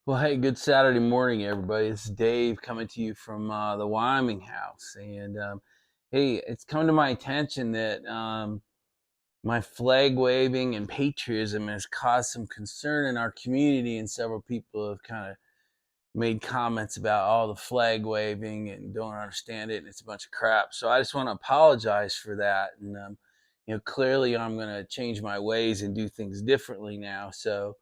Well, hey, good Saturday morning, everybody. This is Dave coming to you from the Wyoming house. And hey, it's come to my attention that my flag waving and patriotism has caused some concern in our community, and several people have kind of made comments about all the flag waving and don't understand it, and it's a bunch of crap. So I just want to apologize for that. And, clearly I'm going to change my ways and do things differently now. So,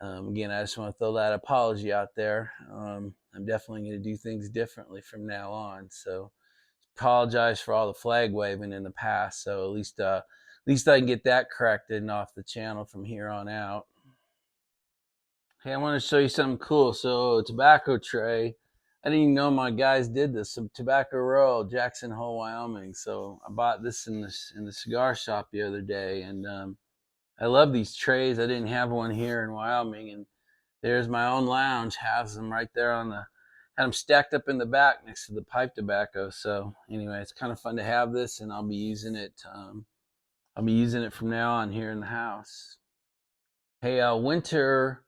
again, I just want to throw that apology out there. I'm definitely going to do things differently from now on. So, apologize for all the flag waving in the past. So at least I can get that corrected and off the channel from here on out. Hey, I want to show you something cool. So, a tobacco tray. I didn't even know my guys did this. Some Tobacco Row, Jackson Hole, Wyoming. So I bought this in the cigar shop the other day, and I love these trays. I didn't have one here in Wyoming, and there's my own lounge. Has them right there had them stacked up in the back next to the pipe tobacco. So anyway, it's kind of fun to have this, and I'll be using it. I'll be using it from now on here in the house. Hey, winter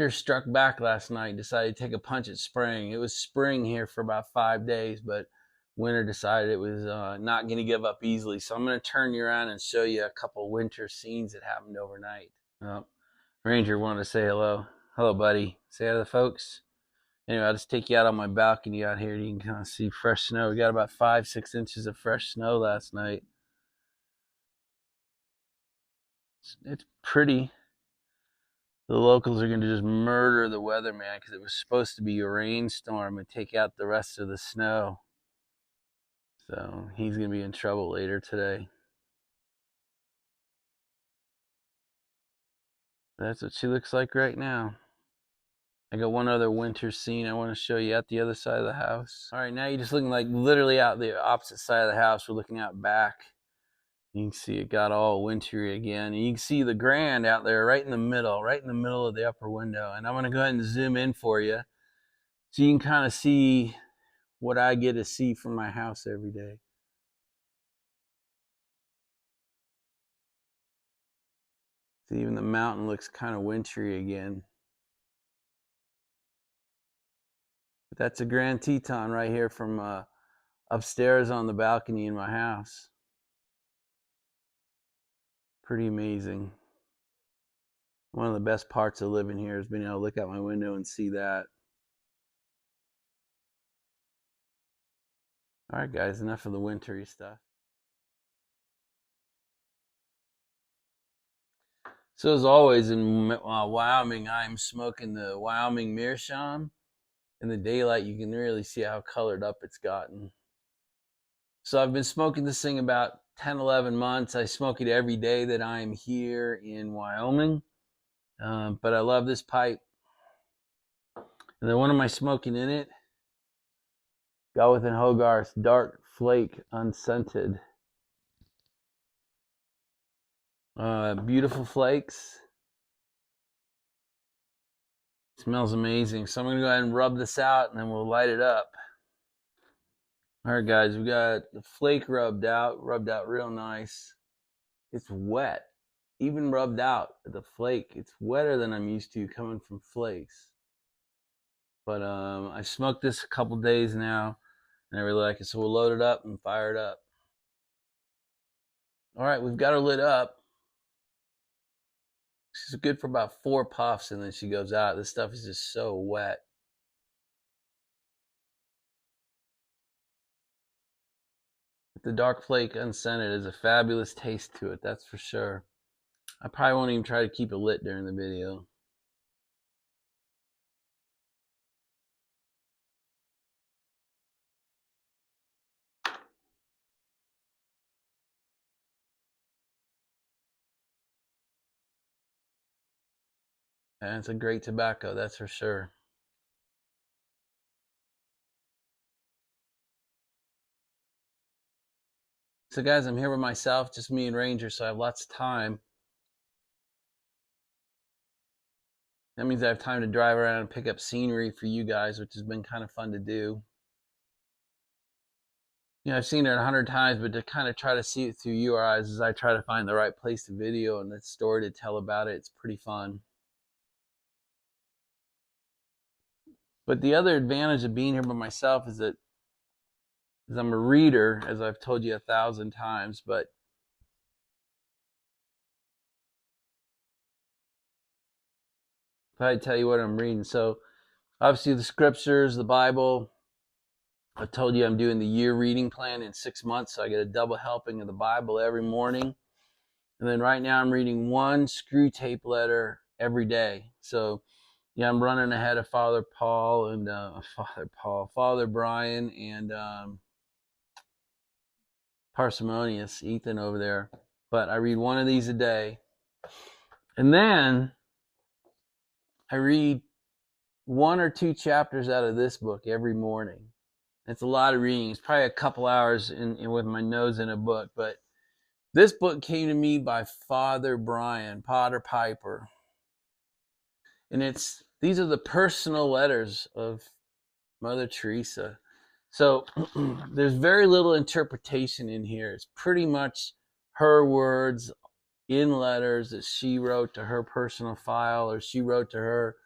struck back last night. Decided to take a punch at spring. It was spring here for about 5 days, but winter decided it was not going to give up easily. So I'm going to turn you around and show you a couple winter scenes that happened overnight. Ranger wanted to say hello. Hello, buddy. Say hi to the folks. Anyway, I'll just take you out on my balcony out here. You can kind of see fresh snow. We got about 5-6 inches of fresh snow last night. It's pretty. The locals are going to just murder the weatherman because it was supposed to be a rainstorm and take out the rest of the snow. So he's going to be in trouble later today. That's what she looks like right now. I got one other winter scene I want to show you at the other side of the house. All right, now you're just looking like literally out the opposite side of the house. We're looking out back. You can see it got all wintry again. And you can see the Grand out there right in the middle of the upper window. And I'm going to go ahead and zoom in for you so you can kind of see what I get to see from my house every day. See, even the mountain looks kind of wintry again. But that's a Grand Teton right here from upstairs on the balcony in my house. Pretty amazing. One of the best parts of living here is being able to look out my window and see that. All right, guys, enough of the wintry stuff. So as always in Wyoming, I'm smoking the Wyoming Meerschaum. In the daylight, you can really see how colored up it's gotten. So I've been smoking this thing about 10, 11 months. I smoke it every day that I'm here in Wyoming. But I love this pipe. And then what am I smoking in it? Galwithan Hogarth Dark Flake Unscented. Beautiful flakes. Smells amazing. So I'm going to go ahead and rub this out and then we'll light it up. All right, guys, we got the flake rubbed out real nice. It's wet. Even rubbed out, the flake, it's wetter than I'm used to coming from flakes. But I've smoked this a couple days now, and I really like it. So we'll load it up and fire it up. All right, we've got her lit up. She's good for about 4 puffs, and then she goes out. This stuff is just so wet. The dark flake unscented is a fabulous taste to it, that's for sure. I probably won't even try to keep it lit during the video. And it's a great tobacco, that's for sure. So guys, I'm here with myself, just me and Ranger, so I have lots of time. That means I have time to drive around and pick up scenery for you guys, which has been kind of fun to do. I've seen it 100 times, but to kind of try to see it through your eyes as I try to find the right place to video and the story to tell about it, it's pretty fun. But the other advantage of being here by myself is that I'm a reader, as I've told you 1,000 times, but if I tell you what I'm reading, so obviously the scriptures, the Bible. I told you I'm doing the year reading plan in 6 months, so I get a double helping of the Bible every morning. And then right now I'm reading one screw tape letter every day. So yeah, I'm running ahead of Father Paul and Father Brian and Parsimonious, Ethan over there. But I read one of these a day. And then I read 1 or 2 chapters out of this book every morning. It's a lot of reading. It's probably a couple hours in with my nose in a book. But this book came to me by Father Brian, Potter Piper. And these are the personal letters of Mother Teresa. So there's very little interpretation in here. It's pretty much her words in letters that she wrote to her personal file or she wrote to her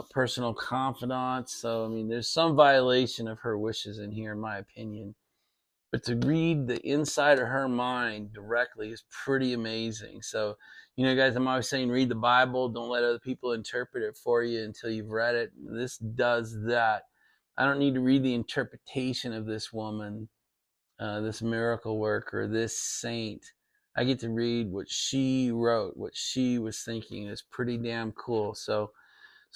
personal confidants. So, I mean, there's some violation of her wishes in here, in my opinion. But to read the inside of her mind directly is pretty amazing. So, guys, I'm always saying read the Bible. Don't let other people interpret it for you until you've read it. This does that. I don't need to read the interpretation of this woman, this miracle worker, this saint. I get to read what she wrote, what she was thinking. It's pretty damn cool. So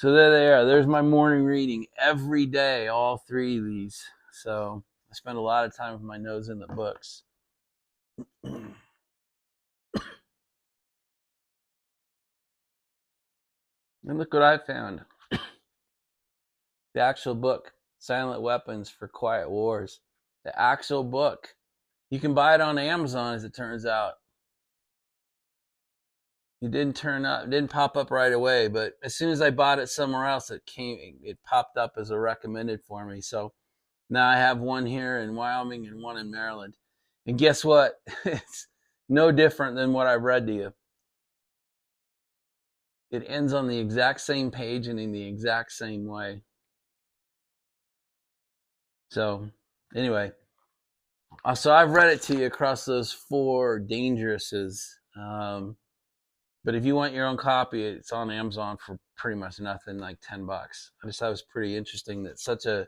there they are. There's my morning reading every day, all 3 of these. So I spend a lot of time with my nose in the books. And look what I found. The actual book, Silent Weapons for Quiet Wars. The actual book. You can buy it on Amazon, as it turns out. It didn't pop up right away, but as soon as I bought it somewhere else, it popped up as a recommended for me. So now I have one here in Wyoming and one in Maryland. And guess what? It's no different than what I've read to you. It ends on the exact same page and in the exact same way. So anyway, so I've read it to you across those 4 dangerouses. But if you want your own copy, it's on Amazon for pretty much nothing, like $10. I just thought it was pretty interesting that such a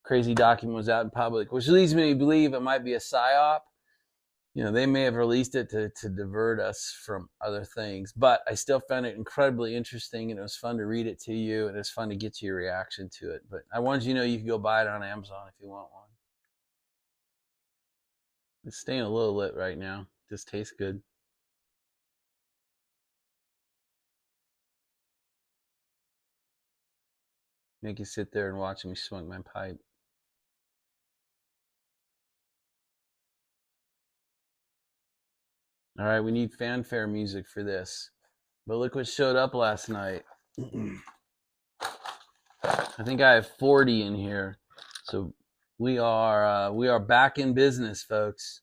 crazy document was out in public, which leads me to believe it might be a psyop. They may have released it to divert us from other things, but I still found it incredibly interesting, and it was fun to read it to you, and it's fun to get your reaction to it. But I wanted you to know you can go buy it on Amazon if you want one. It's staying a little lit right now. Just tastes good. Make you sit there and watch me smoke my pipe. All right, we need fanfare music for this. But look what showed up last night. I think I have 40 in here. So we are back in business, folks.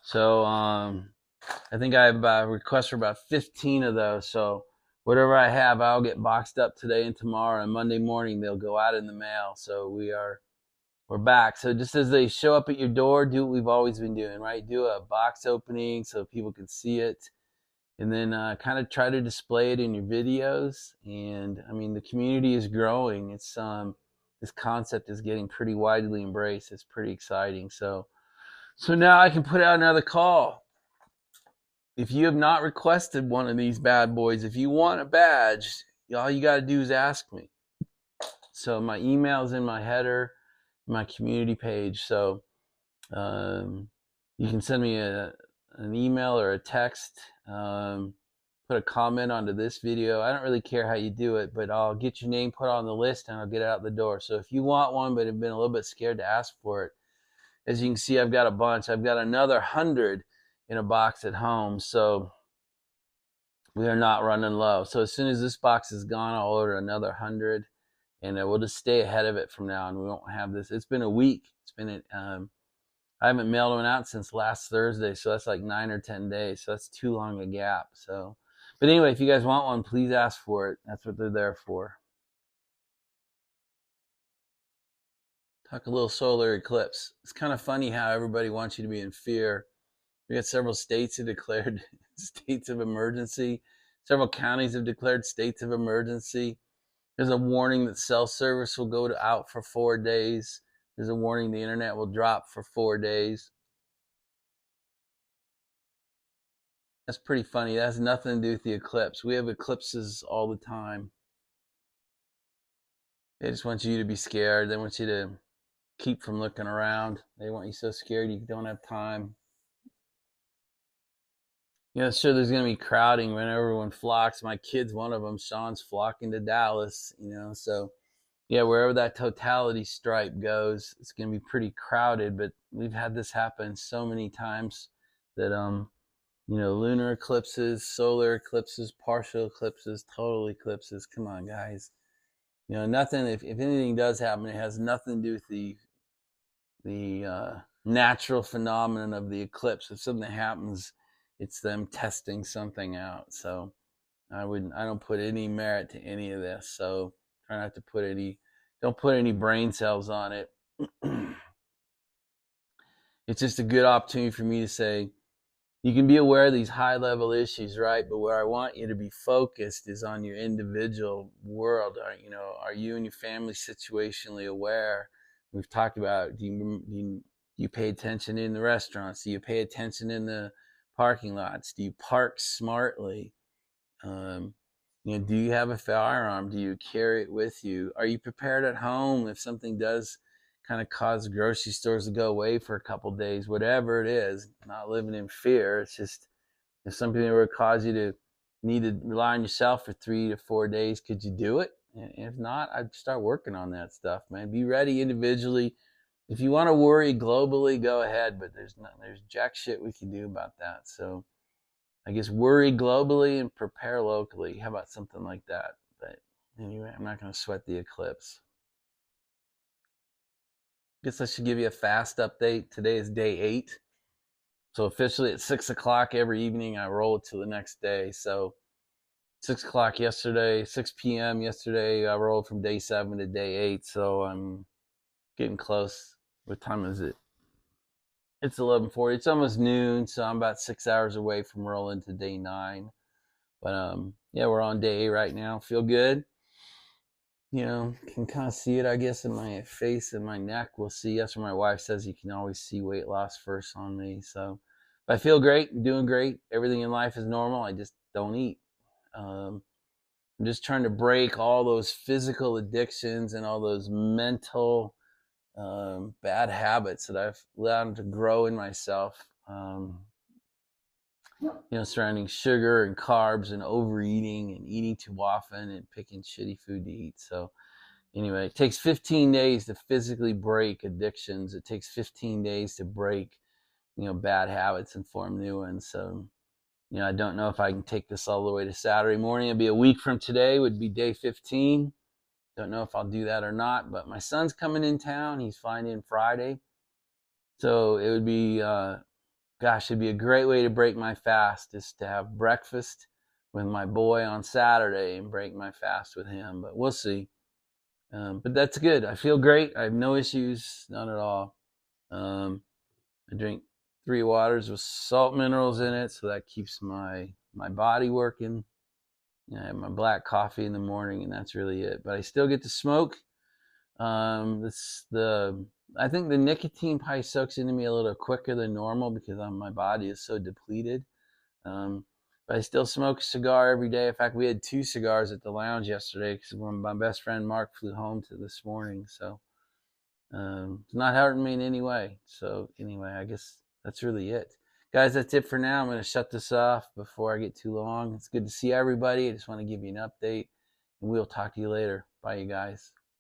So I think I have a request for about 15 of those. So whatever I have, I'll get boxed up today and tomorrow, and Monday morning they'll go out in the mail. So we're back. So just as they show up at your door, do what we've always been doing, right? Do a box opening so people can see it, and then kind of try to display it in your videos. And I mean, the community is growing. It's this concept is getting pretty widely embraced. It's pretty exciting. So now I can put out another call. If you have not requested one of these bad boys, if you want a badge, all you got to do is ask me. So my email is in my header, my community page. So you can send me an email or a text. Put a comment onto this video. I don't really care how you do it, but I'll get your name put on the list and I'll get it out the door. So if you want one but have been a little bit scared to ask for it, as you can see, I've got a bunch. I've got another 100 in a box at home. So we are not running low. So as soon as this box is gone, I'll order another 100, and we'll just stay ahead of it from now on. We won't have this. It's been a week. I haven't mailed one out since last Thursday, so that's like 9 or 10 days. So that's too long a gap. So, but anyway, if you guys want one, please ask for it. That's what they're there for. Talk a little solar eclipse. It's kind of funny how everybody wants you to be in fear. We got several states that declared states of emergency. Several counties have declared states of emergency. There's a warning that cell service will go out for 4 days. There's a warning the internet will drop for 4 days. That's pretty funny. That has nothing to do with the eclipse. We have eclipses all the time. They just want you to be scared. They want you to keep from looking around. They want you so scared you don't have time. Sure, there's going to be crowding when everyone flocks. My kid's one of them. Sean's flocking to Dallas, so yeah, wherever that totality stripe goes, it's going to be pretty crowded. But we've had this happen so many times that, lunar eclipses, solar eclipses, partial eclipses, total eclipses. Come on, guys. Nothing, if anything does happen, it has nothing to do with the natural phenomenon of the eclipse. If something happens, it's them testing something out. So I don't put any merit to any of this. So try not to don't put any brain cells on it. It's just a good opportunity for me to say, you can be aware of these high level issues, right? But where I want you to be focused is on your individual world. Are you and your family situationally aware? We've talked about, do you pay attention in the restaurants? Do you pay attention in the parking lots? Do you park smartly? Do you have a firearm? Do you carry it with you? Are you prepared at home if something does kind of cause grocery stores to go away for a couple of days? Whatever it is, not living in fear. It's just, if something were to cause you to need to rely on yourself for 3 to 4 days, could you do it? And if not, I'd start working on that stuff, man. Be ready individually. If you want to worry globally, go ahead, but there's jack shit we can do about that. So I guess worry globally and prepare locally. How about something like that? But anyway, I'm not going to sweat the eclipse. I guess I should give you a fast update. Today is day 8. So officially at 6 o'clock every evening, I roll it to the next day. So 6 o'clock yesterday, 6 p.m. yesterday, I rolled from day 7 to day 8. So I'm getting close. What time is it? It's 11:40. It's almost noon, so I'm about 6 hours away from rolling to day 9. But yeah, we're on day 8 right now. Feel good. Can kind of see it, I guess, in my face and my neck. We'll see. That's what my wife says. You can always see weight loss first on me. So I feel great. I'm doing great. Everything in life is normal. I just don't eat. I'm just trying to break all those physical addictions and all those mental bad habits that I've allowed to grow in myself. Surrounding sugar and carbs and overeating and eating too often and picking shitty food to eat. So anyway, it takes 15 days to physically break addictions. It takes 15 days to break, bad habits and form new ones. So, I don't know if I can take this all the way to Saturday morning. It'd be a week from today, would be day 15. Don't know if I'll do that or not, but my son's coming in town. He's flying in Friday. So it would be, it'd be a great way to break my fast is to have breakfast with my boy on Saturday and break my fast with him. But we'll see. But that's good. I feel great. I have no issues, none at all. I drink 3 waters with salt minerals in it, so that keeps my body working. I have my black coffee in the morning, and that's really it. But I still get to smoke. I think the nicotine probably soaks into me a little quicker than normal because my body is so depleted. But I still smoke a cigar every day. In fact, we had 2 cigars at the lounge yesterday because my best friend Mark flew home this morning. So it's not hurting me in any way. So anyway, I guess that's really it. Guys, that's it for now. I'm going to shut this off before I get too long. It's good to see everybody. I just want to give you an update, and we'll talk to you later. Bye, you guys.